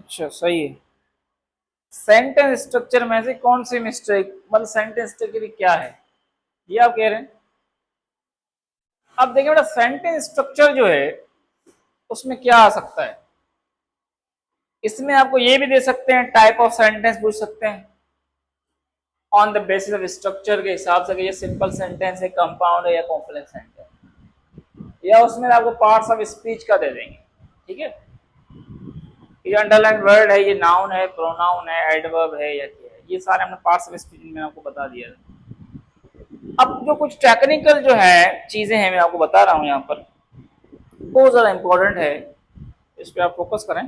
अच्छा सही है। सेंटेंस स्ट्रक्चर में से कौन सी मिस्टेक, मतलब सेंटेंस स्ट्रक्चर क्या है, ये आप कह रहे हैं। अब देखिए बेटा, सेंटेंस स्ट्रक्चर जो है उसमें क्या आ सकता है, इसमें आपको ये भी दे सकते हैं, टाइप ऑफ सेंटेंस पूछ सकते हैं on the basis of structure के हिसाब से कि ये सिंपल सेंटेंस है, कंपाउंड है या कॉम्प्लेक्स सेंटेंस, या उसमें आपको पार्ट्स ऑफ स्पीच का दे देंगे। ठीक है, ये अंडरलाइन वर्ड है, ये नाउन है, प्रोनाउन है, एडवर्ब है या क्या है, ये सारे हमने पार्ट्स ऑफ स्पीच में आपको बता दिया है। अब जो कुछ टेक्निकल जो है चीजें हैं मैं आपको बता रहा हूँ यहाँ पर, बहुत ज्यादा इंपॉर्टेंट है, इस पर आप फोकस करें।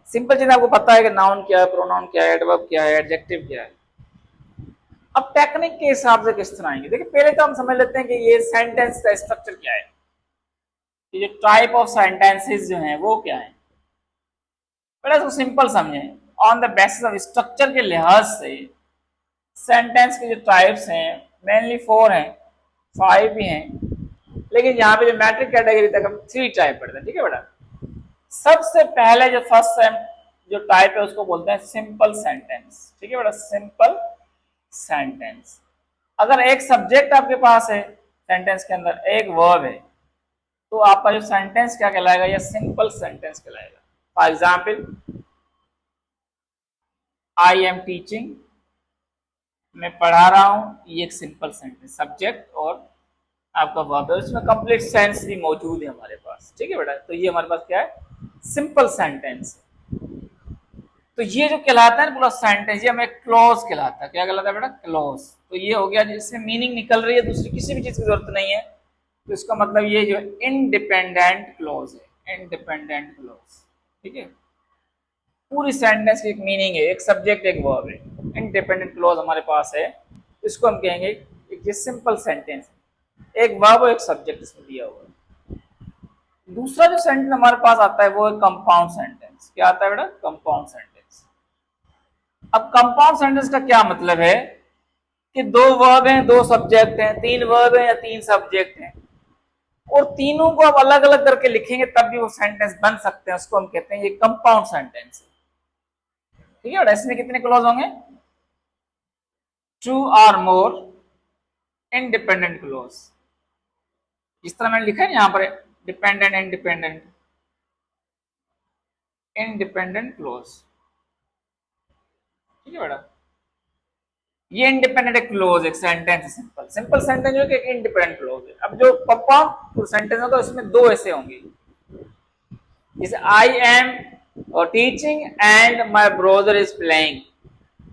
सिंपल चीज आपको पता है कि नाउन क्या है, प्रोनाउन क्या है, एडवर्ब क्या है, एडजेक्टिव क्या है। अब टेक्निक के हिसाब से किस तरह आएंगे, देखिए पहले तो हम समझ लेते हैं कि ये सेंटेंस का स्ट्रक्चर क्या है, ये जो टाइप ऑफ सेंटेंसेस जो हैं वो क्या है। पहले इसको सिंपल समझें, on the basis of structure के लिहाज से सेंटेंस के जो टाइप्स हैं मेनली 4 हैं, 5 भी हैं, लेकिन यहाँ पे जो मैट्रिक कैटेगरी तक हम 3 टाइप पढ़ते हैं। ठीक है बेटा, सबसे पहले जो फर्स्ट जो टाइप है उसको बोलते हैं सिंपल सेंटेंस। ठीक है बेटा, सिंपल सेंटेंस। अगर एक सब्जेक्ट आपके पास है, सेंटेंस के अंदर एक वर्ब है, तो आपका जो सेंटेंस क्या कहलाएगा, या सिंपल सेंटेंस कहलाएगा। For example, I am teaching, मैं पढ़ा रहा हूं, ये एक सिंपल सेंटेंस, सब्जेक्ट और आपका वर्ब है, उसमें कंप्लीट सेंस भी मौजूद है हमारे पास। ठीक है बेटा, तो ये हमारे पास क्या है, सिंपल सेंटेंस। तो ये जो कहलाता है ना पूरा सेंटेंस, ये हमें क्लॉज कहलाता है। क्या कहलाता है बेटा, क्लॉज। तो ये हो गया जिससे मीनिंग निकल रही है, दूसरी किसी भी चीज की जरूरत नहीं है, तो इसका मतलब ये जो इंडिपेंडेंट क्लॉज है, इंडिपेंडेंट क्लॉज। ठीक है, पूरी सेंटेंस की एक मीनिंग है, एक सब्जेक्ट एक वर्ब है, इंडिपेंडेंट क्लॉज हमारे पास है, इसको हम कहेंगे एक सिंपल सेंटेंस, एक वर्ब और एक सब्जेक्ट इसमें दिया हुआ है। दूसरा जो सेंटेंस हमारे पास आता है वो है कंपाउंड सेंटेंस। क्या आता है बेटा, कंपाउंड सेंटेंस। अब कंपाउंड सेंटेंस का क्या मतलब है कि दो वर्ब हैं, दो सब्जेक्ट हैं, तीन वर्ब हैं या तीन सब्जेक्ट हैं, और तीनों को आप अलग अलग करके लिखेंगे तब भी वो सेंटेंस बन सकते हैं, उसको हम कहते हैं ये कंपाउंड सेंटेंस है। ठीक है, इसमें कितने क्लॉज होंगे, 2 और मोर इंडिपेंडेंट क्लॉज। इस तरह मैंने लिखा है यहाँ पर, डिपेंडेंट इंडिपेंडेंट, इंडिपेंडेंट क्लॉज। ठीक है बेटा, ये इंडिपेंडेंट एक क्लोज, एक सेंटेंस है सिंपल। सिंपल सेंटेंस जो कि एक इंडिपेंडेंट क्लोज है। अब जो कंपाउंड सेंटेंस होगा उसमें दो ऐसे होंगे, जैसे आई एम और teaching and my brother is playing,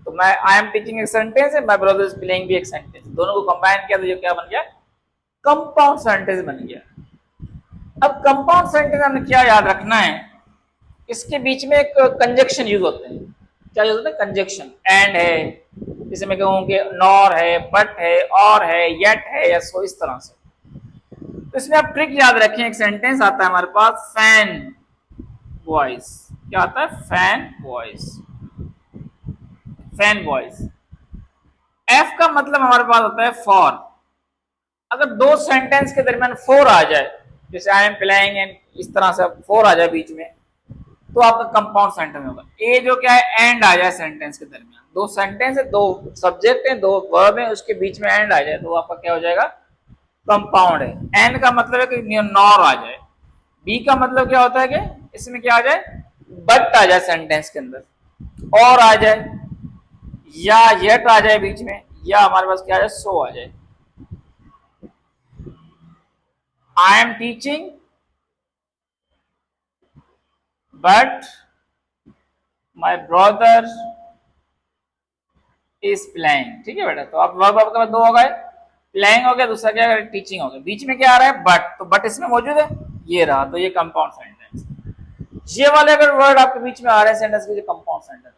तो मैं आई एम टीचिंग एक सेंटेंस है, माय ब्रदर इज प्लेइंग भी एक सेंटेंस, दोनों को कंबाइन किया तो ये क्या बन गया, कंपाउंड सेंटेंस बन गया। अब कंपाउंड सेंटेंस हमें क्या याद रखना है, इसके बीच में एक कंजक्शन यूज होते हैं। क्या यूज होता है, कंजक्शन। एंड है, जैसे मैं कहूँ कि नॉर है, बट है, और है, येट है, या सो, इस तरह से। तो इसमें आप ट्रिक याद रखें, एक सेंटेंस आता है हमारे पास, फैन वॉइस। क्या आता है, fan voice, fan voice. F का मतलब हमारे पास होता है फॉर। अगर दो सेंटेंस के दरमियान फोर आ जाए, जैसे आई एम प्लेइंग एंड इस तरह से फोर आ जाए बीच में, तो आपका कंपाउंड सेंटेंस होगा। ए जो क्या है, एंड आ जाए सेंटेंस के दरमियान, दो सेंटेंस है, दो सब्जेक्ट है, दो वर्ब है, उसके बीच में एंड आ जाए तो आपका क्या हो जाएगा, कंपाउंड है। एंड का मतलब है कि नॉर आ जाए। बी का मतलब क्या होता है कि इसमें क्या आ जाए, बट आ जाए सेंटेंस के अंदर, और आ जाए, या येट आ जाए बीच में, या हमारे पास क्या आ जाए, सो आ जाए। आई am teaching but my brother is playing. ठीक है बेटा, तो अब वर्ब आपके पास दो हो गए, प्लेइंग हो गया, दूसरा क्या है, टीचिंग हो गया। बीच में क्या आ रहा है, बट, तो बट इसमें मौजूद है, ये रहा, तो ये कंपाउंड सेंटेंस। ये वाले अगर वर्ड आपके बीच में आ रहे हैं सेंटेंस के, कंपाउंड सेंटेंस।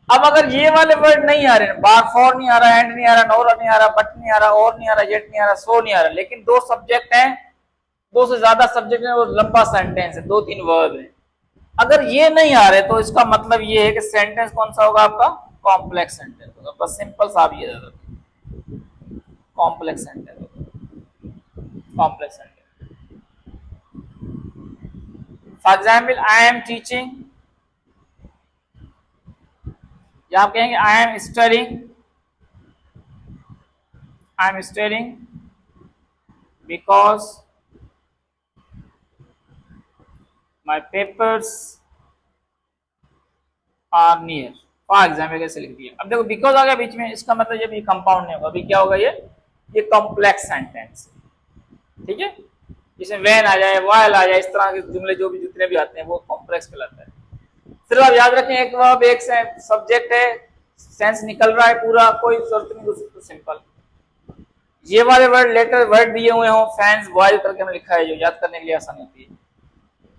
अब अगर ये वाले वर्ड नहीं आ रहे, बार फॉर नहीं आ रहा, एंड नहीं आ रहा, नोर नहीं आ रहा, बट नहीं आ रहा, और नहीं आ रहा, येट नहीं आ रहा, सो नहीं आ रहा, लेकिन दो सब्जेक्ट हैं, दो से ज्यादा सब्जेक्ट है, वो लंबा सेंटेंस है, दो तीन वर्ब है, अगर ये नहीं आ रहे तो इसका मतलब ये है कि सेंटेंस कौन सा होगा आपका, कॉम्प्लेक्स सेंटेंस होगा। बस सिंपल सा आप ये कॉम्प्लेक्स सेंटेंस होगा, complex sentence. For example, I am teaching या आप कहेंगे I am studying because my papers are near, for example कैसे लिख दिया। अब देखो बिकॉज आ गया बीच में, इसका मतलब जब ये कंपाउंड नहीं होगा, अभी क्या होगा, ये कॉम्प्लेक्स सेंटेंस, ठीक है। जिसमें वैन आ जाए, वाइल आ जाए, इस तरह के जुमले जो भी जितने भी आते हैं वो कॉम्प्लेक्स कहलाता है। सिर्फ आप याद रखें, एक वर्ब एक सब्जेक्ट है, सेंस निकल रहा है पूरा, कोई जरूरत नहीं दूसरी, तो सिंपल ये वाले वर्ड लेटर वर्ड दिए हुए हों, फैंस बॉयल करके हमें लिखा है, जो याद करने के लिए आसानी होती है,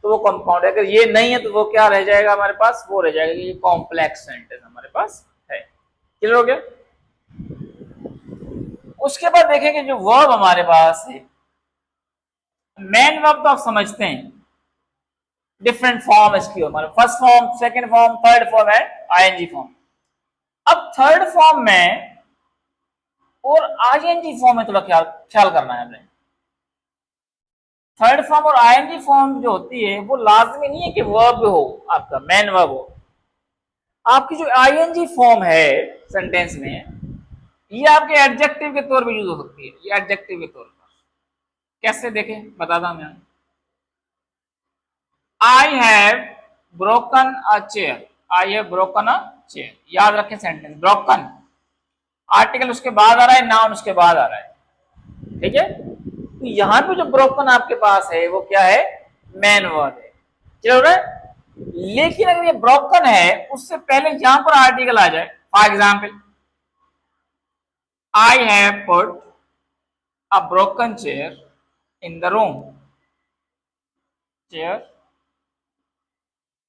तो वो कंपाउंड है। अगर ये नहीं है तो वो क्या रह जाएगा हमारे पास, वो रह जाएगा ये कॉम्प्लेक्स सेंटेंस हमारे पास है। क्लियर हो गया। उसके बाद देखेंगे जो वर्ब हमारे पास है, मेन वर्ब तो आप समझते हैं, डिफरेंट फॉर्म इसकी हमारे, first form, second form, third form है, आईएनजी फॉर्म। अब थर्ड फॉर्म में और आईएनजी फॉर्म में थोड़ा ख्याल करना है हमें। थर्ड फॉर्म और आईएनजी फॉर्म जो होती है वो लाजमी नहीं है कि वर्ब हो, आपका मेन वर्ब हो। आपकी जो आईएनजी फॉर्म है सेंटेंस में, ये आपके एडजेक्टिव के तौर पे यूज हो सकती है। ये एडजेक्टिव के तौर पर कैसे देखें, बताता हूं मैं। I have broken a chair, I have broken a chair, याद रखें सेंटेंस, ब्रोकन आर्टिकल उसके बाद आ रहा है, नाउन उसके बाद आ रहा है, ठीक है। तो यहां पे जो ब्रोकन आपके पास है वो क्या है, मेन वर्ब है, चलो रहा है। लेकिन अगर ये ब्रोकन है, उससे पहले यहां पर आर्टिकल आ जाए, for example I have put a broken chair in the room, chair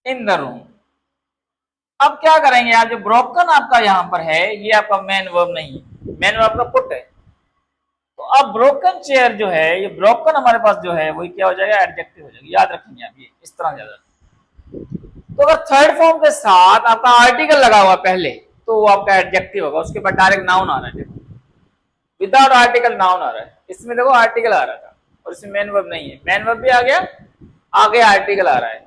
in the room. अब क्या करेंगे आप, जो ब्रोकन आपका यहां पर है ये आपका मेन वर्ब नहीं है, मेन वर्ब का पुट है। तो अब ब्रोकन चेयर जो है, ये ब्रोकन हमारे पास जो है वही क्या हो जाएगा, एडजेक्टिव हो जाएगा, याद रखेंगे आप ये इस तरह ज्यादा। तो अगर थर्ड फॉर्म के साथ आपका आर्टिकल लगा हुआ पहले, तो वो आपका एडजेक्टिव होगा, उसके बाद डायरेक्ट नाउन आ रहा है, देखो विदाउट आर्टिकल नाउन आ रहा है। इसमें देखो आर्टिकल आ रहा था और इसमें मेन वर्ब नहीं है, मेन वर्ब भी आ गया, आगे आर्टिकल आ रहा है।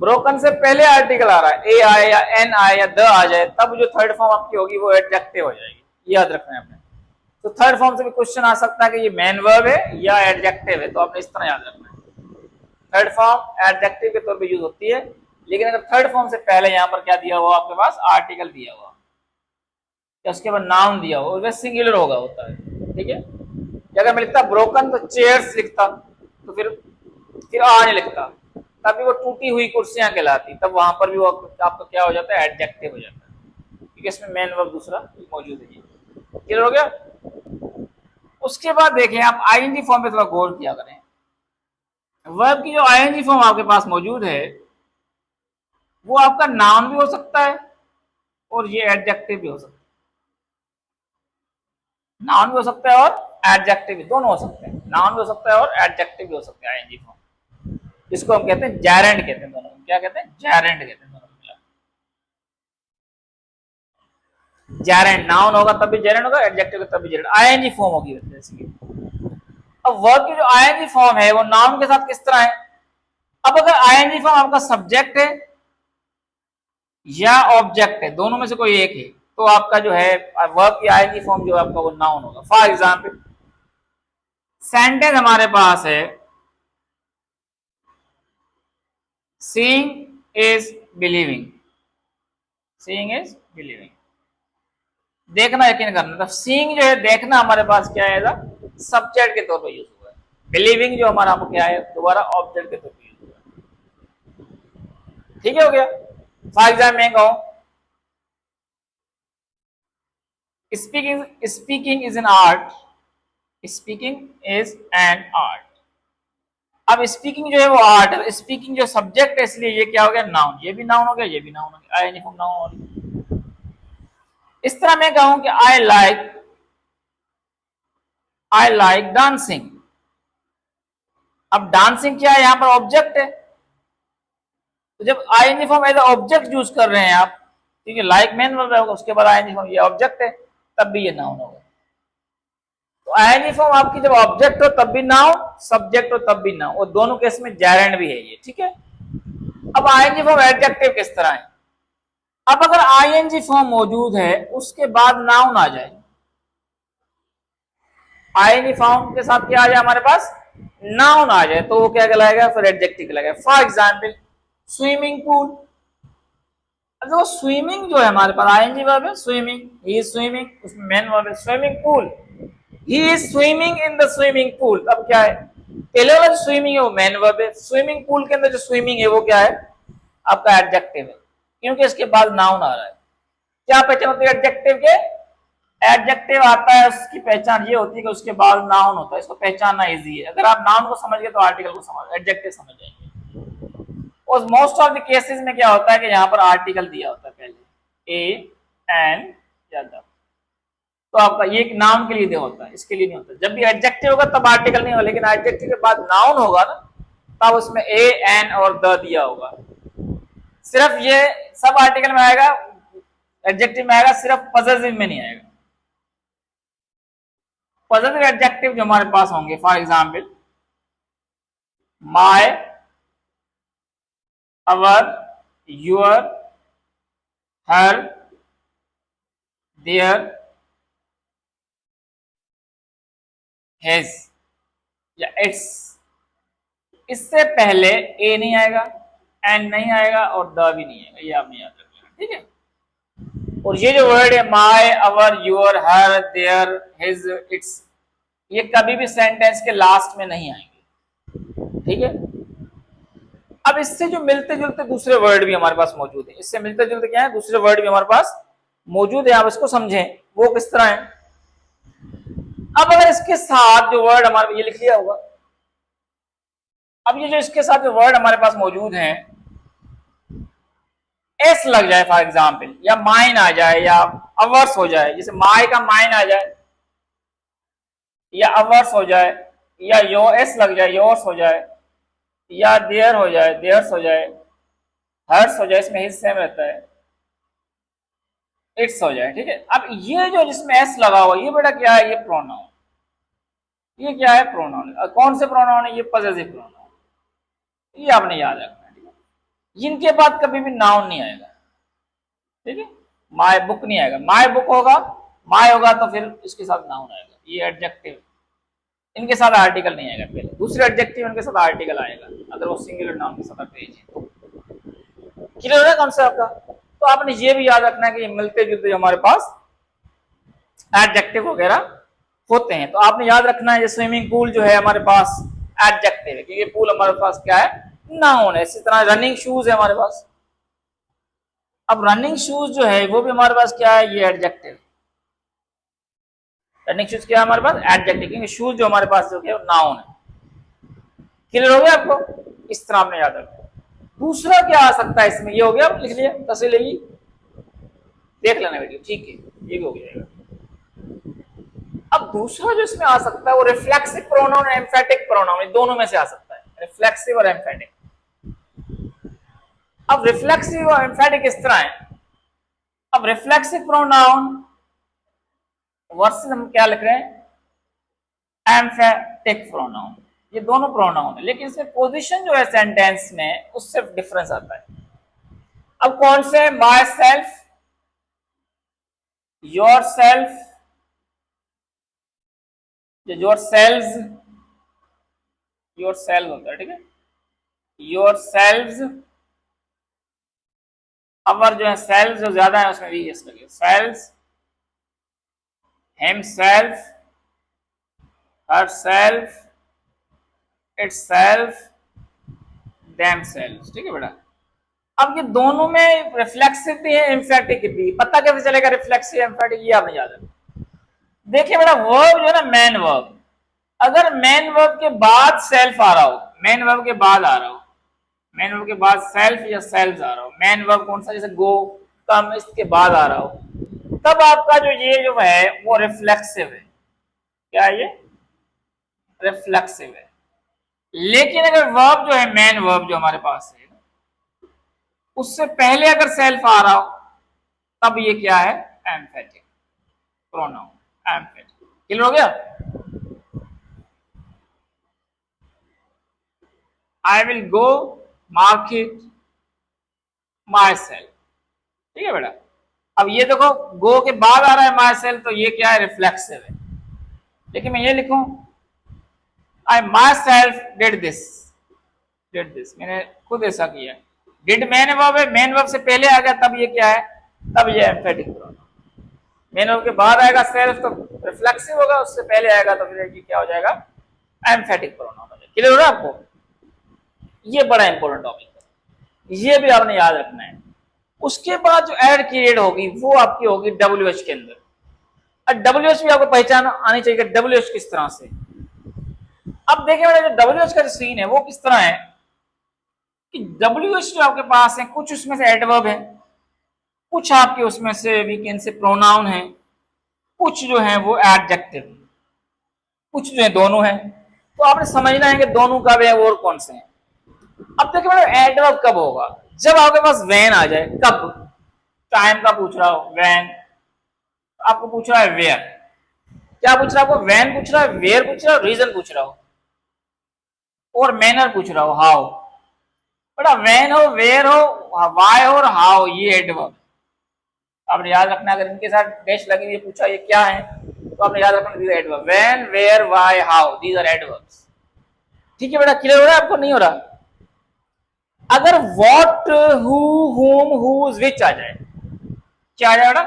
ब्रोकन से पहले आर्टिकल आ रहा है, ए आए या एन आए या द आ जाए, तब जो थर्ड फॉर्म आपकी होगी वो एडजेक्टिव हो जाएगी, याद रखना है आपने। तो थर्ड फॉर्म से भी क्वेश्चन आ सकता है कि ये मेन वर्ब है या एडजेक्टिव है, तो आपने इस तरह याद रखना है। थर्ड फॉर्म एडजेक्टिव के तौर पे यूज होती है, लेकिन अगर थर्ड फॉर्म से पहले यहाँ पर क्या दिया हुआ आपके पास, आर्टिकल दिया हुआ या उसके बाद नाउन दिया हुआ, वह सिंगुलर होगा होता है, ठीक है। अगर मैं लिखता ब्रोकन तो चेयर्स लिखता, तो फिर आ नहीं लिखता, तभी वो टूटी हुई कुर्सियां कहलाती, तब वहां पर भी वो आपका क्या हो जाता है, एडजेक्टिव हो जाता है, क्योंकि इसमें मेन वर्ब दूसरा मौजूद है। क्लियर हो गया। उसके बाद देखें आप आईएनजी फॉर्म पे थोड़ा गौर किया करें। वर्ब की जो आईएनजी फॉर्म आपके पास मौजूद है वो आपका नाउन भी हो सकता है और ये एडजेक्टिव भी हो सकता है, नाउन भी हो सकता है और एडजेक्टिव भी, दोनों हो सकते हैं, नाउन भी हो सकता है और एडजेक्टिव भी हो सकते हैं आईएनजी फॉर्म। इसको हम कहते हैं जैरेंड कहते हैं, दोनों क्या कहते हैं, जैरेंड कहते हैं दोनों मिला। जैरेंड नाउन होगा तब भी जैरेंड होगा, एडजेक्टिव तब भी जैरेंड, आईएनजी फॉर्म होगी जैसे। अब वर्ब की जो आईएनजी फॉर्म है वो नाउन के साथ किस तरह है। अब अगर आईएनजी फॉर्म आपका सब्जेक्ट है या ऑब्जेक्ट है, दोनों में से कोई एक है, तो आपका जो है वर्ब की आईएनजी फॉर्म जो आपका वो नाउन होगा। फॉर एग्जांपल सेंटेंस हमारे पास है, seeing is believing, seeing is believing, देखना यकीन करना। तो सीइंग जो है देखना हमारे पास क्या है, सब्जेक्ट के तौर पर यूज हुआ है, बिलीविंग जो हमारा क्या है दोबारा ऑब्जेक्ट के तौर पर यूज हुआ है, ठीक है, हो गया। फॉर एग्जाम्पल मैं कहूं speaking is an art, speaking is an art. अब स्पीकिंग जो है वो आर्ट है, स्पीकिंग जो सब्जेक्ट है इसलिए ये क्या हो गया, नाउन, ये भी नाउन हो गया, ये भी नाउन हो गया, आईएनजी फॉर्म नाउन हो गया। इस तरह मैं कहूं कि आई लाइक डांसिंग। अब डांसिंग क्या है, यहां पर ऑब्जेक्ट है, तो जब ING form as object use कर रहे हैं आप, ठीक है, लाइक मेन वर्ब होगा, उसके बाद आईएनजी फॉर्म ये ऑब्जेक्ट है, तब भी ये नाउन होगा। तो आईएनजी फॉर्म आपकी जब ऑब्जेक्ट हो तब भी नाउन, सब्जेक्ट हो तब भी नाउन, और दोनों केस में जैरेंड भी है ये, ठीक है। अब आईएनजी फॉर्म एडजेक्टिव किस तरह है, अब अगर आईएनजी फॉर्म मौजूद है उसके बाद नाउन आ जाए, आईएनजी फॉर्म के साथ क्या आ जाए हमारे पास, नाउन आ जाए, तो वो क्या कहलाएगा, फिर एडजेक्टिव कहलाएगा। For example swimming pool. अब देखो स्विमिंग जो है हमारे पास आईएनजी वर्ब है, स्विमिंग, ही इज स्विमिंग, उसमें मेन वर्ब है swimming pool, he is swimming in the swimming pool. अब क्या है, पहले वाला जो स्विमिंग है वो मेन वर्ब है, स्विमिंग पूल के अंदर जो स्विमिंग है वो क्या है, आपका एडजेक्टिव है, क्योंकि इसके बाद नाउन आ रहा है। क्या पहचान होती है एडजेक्टिव के, एडजेक्टिव आता है उसकी पहचान ये होती है कि उसके बाद नाउन होता है, इसको पहचानना इजी है। अगर आप नाउन को समझ गए तो आर्टिकल को समझ, एडजेक्टिव समझ जाएंगे। और मोस्ट ऑफ द केसेस में क्या होता है कि यहाँ पर आर्टिकल दिया होता है पहले, ए एन या द, तो आपका ये नाउन के लिए दिया होता है, इसके लिए नहीं होता। जब भी एडजेक्टिव होगा तब आर्टिकल नहीं होगा, लेकिन एडजेक्टिव के बाद नाउन होगा ना, तब उसमें ए एन और द दिया होगा। सिर्फ ये सब आर्टिकल में आएगा, एडजेक्टिव में आएगा, सिर्फ पॉसेसिव में नहीं आएगा। पॉसेसिव एडजेक्टिव जो हमारे पास होंगे, for example my, our, your, her, their, his या इट्स, इससे पहले ए नहीं आएगा, एन नहीं आएगा और द भी नहीं आएगा, ये आपने याद रखना, ठीक है। और ये जो वर्ड है my, our, your, her, their, his, its, ये कभी भी सेंटेंस के लास्ट में नहीं आएंगे, ठीक है। अब इससे जो मिलते जुलते दूसरे वर्ड भी हमारे पास मौजूद है, इससे मिलते जुलते क्या है, दूसरे वर्ड भी हमारे पास मौजूद है, आप इसको समझें वो किस तरह है। अब अगर इसके साथ जो वर्ड हमारे, ये लिख लिया होगा, अब ये जो इसके साथ जो वर्ड हमारे पास मौजूद हैं, एस लग जाए फॉर एग्जाम्पल, या माइन आ जाए, या अवर्स हो जाए, जैसे माई का माइन आ जाए, या अवर्स हो जाए, या यो एस लग जाए, योर्स हो जाए, या देयर हो जाए, देयर्स हो जाए, हर्स हो जाए, इसमें हिज सेम रहता है, इट्स हो जाए, ठीक है। अब ये जो जिसमें एस लगा हुआ, ये बेटा क्या है, ये प्रोनाउन, ये क्या है, प्रोनाउन। कौन से प्रोनाउन है, ये पॉसेसिव प्रोनाउन, ये आपने याद रखना है, ठीक है। इनके बाद कभी भी नाउन नहीं आएगा, ठीक है। माय बुक नहीं आएगा, माय बुक होगा, माय होगा तो फिर इसके साथ नाउन आएगा, ये एडजेक्टिव, इनके साथ आर्टिकल नहीं आएगा, पहले दूसरे एडजेक्टिव इनके साथ आर्टिकल आएगा अगर वो सिंगुलर नाउन के साथ पेज है। क्लियर है कॉन्सेप्ट आपका। तो आपने ये भी याद रखना है कि मिलते जुलते हमारे पास एडजेक्टिव वगैरह होते हैं, तो आपने याद रखना है ये स्विमिंग पूल जो है हमारे पास एडजेक्टिव है, क्योंकि पूल हमारे पास क्या है, नाउन है। इसी तरह रनिंग शूज है हमारे पास, अब रनिंग शूज जो है वो भी हमारे पास क्या है, ये एडजेक्टिव, रनिंग शूज क्या है हमारे पास, एडजेक्टिव, क्योंकि शूज जो हमारे पास जो है नाउन है। क्लियर हो गया आपको, इस तरह आपने याद रखना। दूसरा क्या आ सकता है इसमें, ये हो गया, लिख लिया तस्वीर लेगी, देख लेना वीडियो, ठीक है, ये भी हो जाएगा। अब दूसरा जो इसमें आ सकता है वो रिफ्लेक्सिव प्रोनाउन और एम्फेटिक प्रोनाउन, दोनों में से आ सकता है, रिफ्लेक्सिव और एम्फेटिक। अब रिफ्लेक्सिव और एम्फेटिक किस तरह है, अब रिफ्लेक्सिव प्रोनाउन वर्सेस हम क्या लिख रहे हैं, एम्फेटिक प्रोनाउन, ये दोनों प्रोनाउन है, लेकिन इसमें पोजीशन जो है सेंटेंस में उससे डिफरेंस आता है। अब कौन से, myself, yourself, yourselves, yourself होता है, ठीक है, योर सेल्व्स, अवर जो है सेल्व जो ज्यादा है उसमें भी यस लगे, selves, himself, herself, itself, themselves, ठीक है बेटा। अब ये दोनों में रिफ्लेक्सिव भी है, एम्फेटिक भी, पता कैसे चलेगा रिफ्लेक्सिव एम्फेटिक, ये आपने याद रखना। देखिए बेटा वर्ब जो है ना, मेन वर्ब, अगर मेन वर्ब के बाद सेल्फ आ रहा हो, मेन वर्ब के बाद आ रहा हो, मेन वर्ब के बाद सेल्फ या सेल्व्स आ रहा हो, मेन वर्ब कौन सा, जैसे गो, कम, इसके बाद आ रहा हो, तब आपका जो ये जो है वो रिफ्लेक्सिव है, क्या ये, रिफ्लेक्सिव है। लेकिन अगर वर्ब जो है, मेन वर्ब जो हमारे पास है, उससे पहले अगर सेल्फ आ रहा हो, तब ये क्या है, एम्फेटिक प्रोनाउन, एम्फेटिक। क्लियर हो गया। I will go market my self, ठीक है बेटा। अब ये देखो गो के बाद आ रहा है माई सेल्फ, तो ये क्या है, रिफ्लेक्सिव है। लेकिन मैं ये लिखूं आई माई सेल्फ डिड दिस, मैंने खुद ऐसा किया। डिड मेन वर्ब है, मेन वर्ब से पहले आ गया तब ये क्या है, तब ये एम्फेटिक प्रोनाउन। मेन वर्ब के बाद आएगा सेल्फ तो रिफ्लेक्सिव होगा, उससे पहले आएगा तो फिर ये क्या हो जाएगा, एम्फेटिक प्रोनाउन हो जाएगा। क्लियर हो रहा है आपको? ये बड़ा इंपॉर्टेंट टॉपिक है, ये भी आपने याद रखना है। उसके बाद जो एड की एड होगी वो आपकी होगी WH के अंदर। और WH भी आपको पहचान आनी चाहिए, WH किस तरह से। अब देखिए बेटा जो WH का जो सीन है वो किस तरह है कि WH जो आपके पास है, कुछ उसमें से एडवर्ब है, कुछ आपके उसमें से वी कैन से प्रोनाउन है, कुछ जो है वो एडजेक्टिव, कुछ जो है दोनों है। तो आपने समझना है कि दोनों कब है और कौन से हैं। अब देखिए मैडम एडवर्ब कब होगा, जब आपके पास वैन आ जाए। कब? टाइम का पूछ रहा हो, वैन। आपको पूछ रहा है वेयर, क्या पूछ रहा है आपको, वैन पूछ रहा है, वेयर पूछ रहा है, रीजन पूछ रहा हो, और मैनर पूछ रहा हो, हाउ। बड़ा वैन हो, वेयर हो, वाई हो और हाउ, ये एडवर्ब। आपने याद रखना, अगर इनके साथ डैश लगी हुई पूछा ये क्या है तो आपने याद रखना, these adverb, when, where, why, how, these are adverbs. ठीक है बेटा, क्लियर हो रहा है आपको, नहीं हो रहा? अगर what, who, whom, whose, which आ जाए, क्या आ जाए बेटा,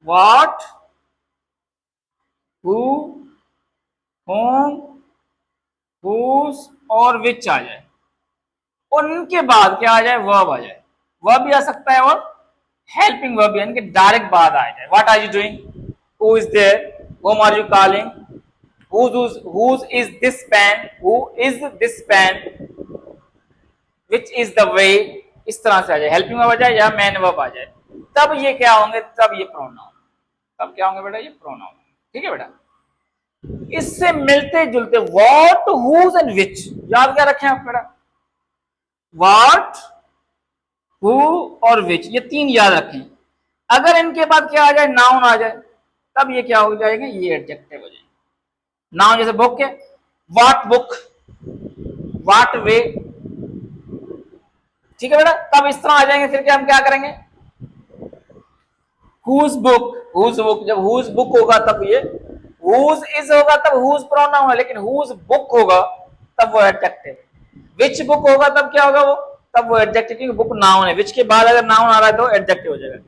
व्हाट, हु, whom, whose और which आ जाए, और इनके बाद क्या आ जाए, वर्ब आ जाए। वर्ब भी आ सकता है और हेल्पिंग वर्ब भी, इनके डायरेक्ट बाद आ जाए। What are you doing, who is there, whom are you calling, whose is this pen, who is this pen, which is the way, इस तरह से आ जाए, हेल्पिंग वर्ब आ जाए या मैन वर्ब आ जाए, तब ये क्या होंगे, तब ये प्रोनाउन। तब क्या होंगे बेटा, ये प्रोनाउन। ठीक है बेटा, इससे मिलते जुलते व्हाट, हुज एंड विच, याद क्या रखें आप बेटा, व्हाट, हु और विच, ये तीन याद रखें। अगर इनके बाद क्या आ जाए, नाउन आ जाए, तब ये क्या हो जाएगा, ये एडजेक्टिव हो जाएगा। नाउन जैसे बुक है, व्हाट बुक, व्हाट वे। ठीक है बेटा, तब इस तरह आ जाएंगे। फिर क्या हम क्या करेंगे, हुज बुक, हुज बुक, जब हुज बुक होगा तब ये, हुज इज होगा तब हुज प्रोनाउन है, लेकिन हुज बुक होगा तब वो एडजेक्टिव। विच बुक होगा तब क्या होगा वो, तब वो एडजेक्टिव, क्योंकि बुक नाउन है। विच के बाद अगर नाउन आ रहा है तो एडजेक्टिव हो जाएगा।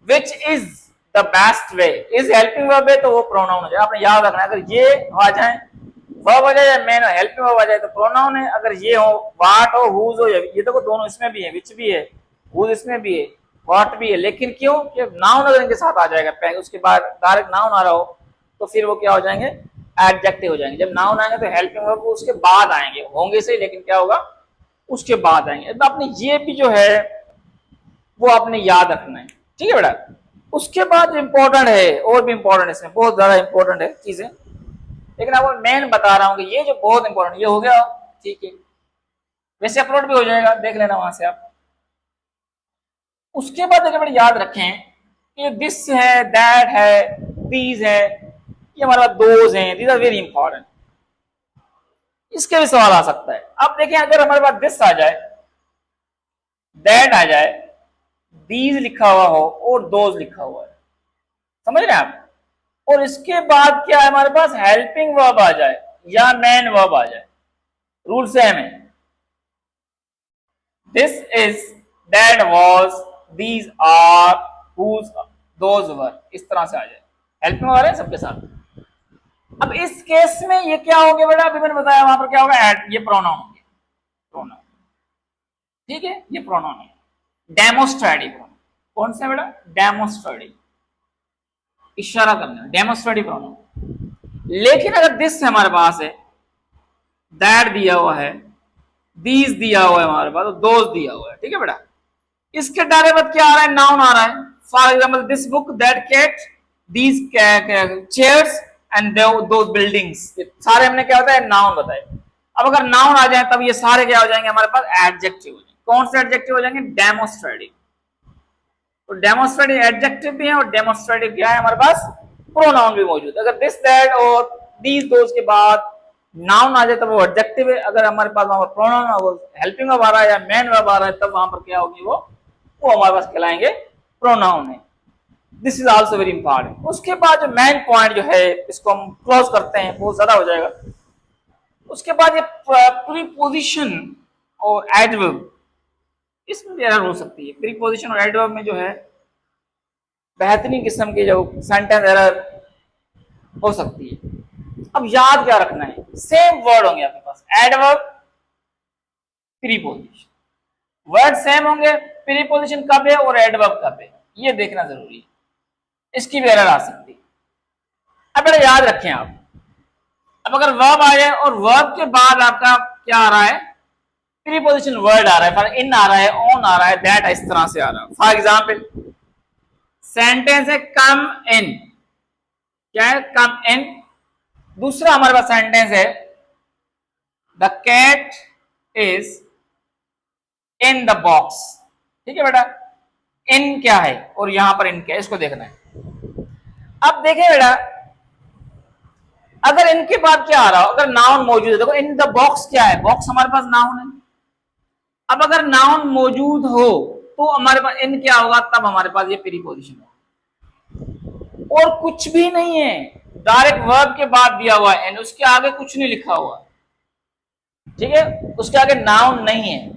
Which is the best way, is helping verb है तो वो प्रोनाउन हो जाए। आपने याद रखना, अगर ये आ जाए वर्ब आ जाए या मैन हेल्पिंग वर्ब आ जाए तो प्रोनाउन है। अगर ये हो, व्हाट हो, हुज हो, ये देखो दोनों इसमें भी है, विच भी है, हुज इसमें भी है, व्हाट भी है। लेकिन क्यों कि नाउन अगर इनके साथ आ जाएगा, उसके बाद डायरेक्ट नाउन आ रहा हो तो फिर वो क्या हो जाएंगे, एडजेक्टिव हो जाएंगे। जब नाउन आएंगे तो हेल्पिंग वर्ब उसके बाद आएंगे, होंगे सही लेकिन क्या होगा, उसके बाद आएंगे। तो आपने ये भी जो है वो आपने याद रखना है। ठीक है बेटा, उसके बाद इंपॉर्टेंट है, और भी इंपॉर्टेंट है, इसमें बहुत ज्यादा इंपॉर्टेंट है चीजें, लेकिन आपको मेन बता रहा हूं कि ये जो बहुत इंपॉर्टेंट, ये हो गया। ठीक है, वैसे अपलोड भी हो जाएगा, देख लेना वहां से आप। उसके बाद अगर बड़े याद रखें कि दिस है, दैट है, दीज है, ये हमारा दोज हैं, दीज आर वेरी इंपॉर्टेंट। इसके भी सवाल आ सकता है। अब देखें, अगर हमारे पास दिस आ जाए, दैट आ जाए, दीज लिखा हुआ हो और दोज लिखा हुआ है, समझ रहे हैं आप, और इसके बाद क्या है हमारे पास, हेल्पिंग वर्ब आ जाए या मैन वर्ब आ जाए, रूल सेम है। This is, that was, these are, whose, those were, इस तरह से आ जाए, हेल्पिंग वर्ब है सबके साथ। अब इस केस में ये क्या हो गया बेटा, अभी मैंने बताया वहां पर क्या होगा, ये प्रोनाउन होंगे, प्रोनाउन। ठीक है, ये प्रोनाउन है, डेमोस्ट्रेटिव। कौन सा बेटा, डेमोस्ट्रेटिव, इशारा करना, डेमोस्ट्रेटिव प्रोनाउन। लेकिन अगर दिस हमारे पास है, दैट दिया हुआ है, दीज दिया हुआ है हमारे पास, तो दोज दिया हुआ है। ठीक है बेटा, इसके डायरेक्ट बाद क्या आ रहा है, नाउन आ रहा है। For example this book, that cat, these chairs and those buildings, सारे हमने क्या होता है, नाउन बताए। अब अगर नाउन आ जाए तब ये सारे क्या हो जाएंगे हमारे पास, एडजेक्टिव हो जाएंगे। कौन से एडजेक्टिव हो जाएंगे, डेमोस्ट्रेटिव। तो डेमोस्ट्रेटिव एडजेक्टिव भी है और डेमोस्ट्रेटिव क्या है हमारे पास, प्रोनाउन भी मौजूद है। अगर दिस, दैट और दीज, दोज के बाद नाउन आ जाए तब वो एडजेक्टिव है। अगर हमारे पास वहां पर प्रोनाउन, वो हेल्पिंग वर्ब आ रहा है या मैन वर्ब आ रहा है, तब वहां पर क्या होगी, वो वो हमारे पास कहलाएंगे प्रोनाउन है। This is also very important. उसके बाद जो मेन पॉइंट जो है, इसको हम क्लोज करते हैं, बहुत ज्यादा हो जाएगा। उसके बाद ये प्रीपोजिशन और एडवर्ब, इसमें भी एरर हो सकती है। प्रीपोजिशन और एडवर्ब में जो है बेहतरीन किस्म की जो सेंटेंस एरर हो सकती है। अब याद क्या रखना है, सेम वर्ड होंगे आपके पास, एडवर्ब, प्रीपोजिशन, वर्ड सेम होंगे, प्रीपोजिशन कब है और एडवर्ब कब है, ये देखना जरूरी है, इसकी भी एरर आ सकती है। अब बेटा याद रखें आप, अब अगर वर्ब आ जाए और वर्ब के बाद आपका क्या आ रहा है, प्रीपोजिशन वर्ड आ रहा है, फॉर इन आ रहा है, ऑन आ रहा है, दैट, इस तरह से आ रहा है। फॉर एग्जाम्पल सेंटेंस है कम इन, क्या है, कम इन। दूसरा हमारे पास सेंटेंस है the cat is in the box. ठीक है बेटा, इन क्या है और यहां पर इन क्या है, इसको देखना है। अब देखें बेटा, अगर इनके बाद क्या आ रहा हो, अगर नाउन मौजूद है, देखो इन द बॉक्स क्या है, बॉक्स हमारे पास नाउन है। अब अगर नाउन मौजूद हो तो हमारे पास इन क्या होगा, तब हमारे पास ये प्रीपोजिशन होगा। और कुछ भी नहीं है, डायरेक्ट वर्ब के बाद दिया हुआ है इन, उसके आगे कुछ नहीं लिखा हुआ, ठीक है, उसके आगे नाउन नहीं है,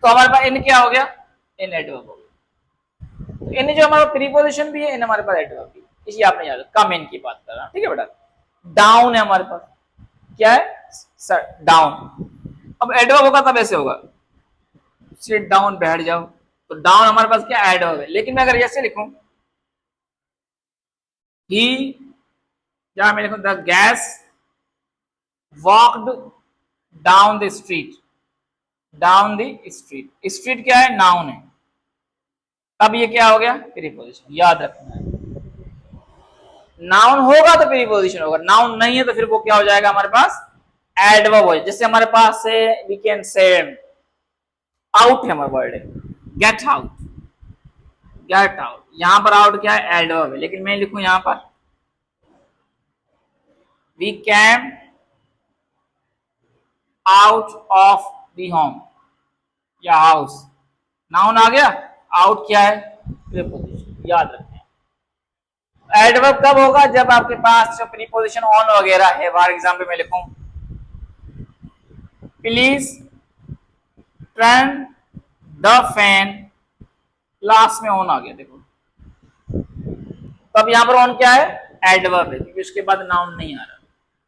तो हमारे पास इन क्या हो गया, इन एडवर्ब हो गया। तो इन जो हमारा प्रीपोजिशन भी है, इन हमारे पास एडवर्ब भी है, इसी आपने याद, कम इन की बात कर रहा हूं, ठीक है बेटा। डाउन है हमारे पास, क्या है सर, डाउन। अब एडवर्ब होगा तब ऐसे होगा, सिट डाउन, बैठ जाओ, तो डाउन हमारे पास क्या एडवर्ब है। लेकिन मैं अगर ऐसे लिखूं, ही, या मैं लिखूं the gas walked down the street, down the street, street क्या है, नाउन है, तब ये क्या हो गया, प्रीपोजिशन। याद रखना है, नाउन होगा तो प्रीपोजिशन होगा, नाउन नहीं है तो फिर वो क्या हो जाएगा हमारे पास, एडवर्ब हो जाएगा। जैसे हमारे पास से वी कैन से आउट है, हमारा वर्ड है गेट आउट, गेट आउट, यहां पर आउट क्या है, एडवर्ब है, लेकिन मैं लिखूं यहां पर we came out of the home या हाउस, नाउन आ गया, आउट क्या है, प्रीपोजिशन। याद रखें, एडवर्ब कब होगा, जब आपके पास जो प्रीपोजिशन ऑन वगैरह है। फॉर एग्जाम्पल मैं लिखूं please turn the fan, last में ऑन आ गया, देखो, तब यहां पर ऑन क्या है, एडवर्ब है, क्योंकि उसके बाद नाउन नहीं आ रहा,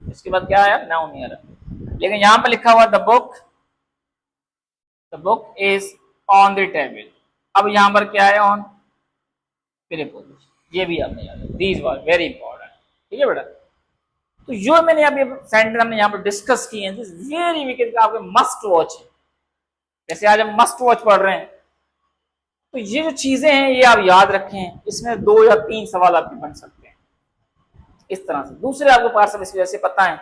इसके बाद क्या आया, नाउन नहीं आ रहा। लेकिन यहां पर लिखा हुआ the book is on the table, अब यहां पर क्या है, ऑन, प्रीपोजिशन। ये भी आपने याद रखना, दीज वर वेरी इंपॉर्टेंट, ठीक है बेटा। तो जो मैंने अभी सेंटेंस हमने यहाँ पर डिस्कस किए हैं, वेरी वीकेंड आपके मस्ट वॉच है। जैसे आज हम मस्ट वॉच पढ़ रहे हैं, तो ये जो चीजें हैं ये आप याद रखें, इसमें 2 या 3 सवाल आपके बन सकते हैं इस तरह से। दूसरे आपको पास इस वजह से पता है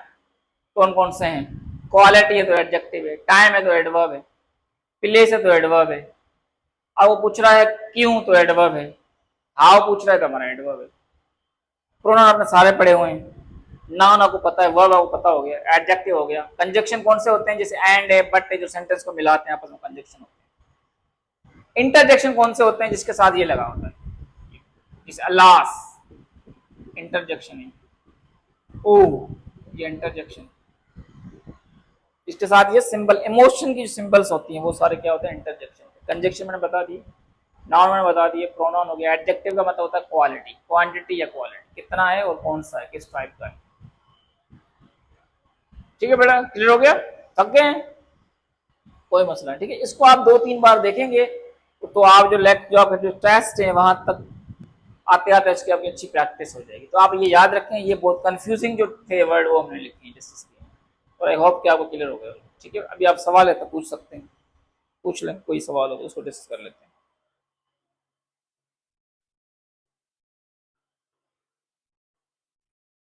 कौन कौन से हैं, क्वालिटी है तो एडजेक्टिव है, टाइम है तो एडवर्ब है, प्लेस है तो एडवर्ब है, अब वो पूछ रहा है क्यों तो एडवर्ब है, हाउ पूछ रहा है तो हमारा एडवर्ब है। प्रोनाउन आपने सारे पढ़े हुए हैं, नाउन आपको पता है, वर्ब आपको पता हो गया, एडजेक्टिव हो गया, कंजक्शन कौन से होते हैं, जैसे एंड है, बट है, जो सेंटेंस को मिलाते हैं आपस में कंजक्शन होते हैं। इंटरजेक्शन कौन से होते हैं, जिसके साथ ये लगा होता है, जैसे अलास, इंटरजेक्शन है, ओ, ये इंटरजेक्शन, इसके साथ ये सिंबल, इमोशन की जो सिंबल्स होती हैं वो सारे क्या होते हैं, इंटरजेक्शन। कंजक्शन मैंने बता दी, नाउन मैंने बता दिए, प्रोनाउन हो गया, एडजेक्टिव का मतलब होता है क्वालिटी, क्वांटिटी या क्वालिटी, कितना है और कौन सा है, किस टाइप का है। ठीक है बेटा, क्लियर हो गया, थक गए हैं, कोई मसला नहीं, ठीक है। इसको आप 2-3 बार देखेंगे तो आप जो आपके जो टेस्ट है वहां तक आते आते इसकी आपकी अच्छी प्रैक्टिस हो जाएगी। तो आप ये याद रखें, ये बहुत कंफ्यूजिंग जो थे वर्ड वो हमने लिखे हैं जैसे, और आई होप कि आपको क्लियर हो गया। ठीक है, अभी आप सवाल है तो पूछ सकते हैं, पूछ लें, कोई सवाल हो तो उसको डिस्कस कर लेते हैं।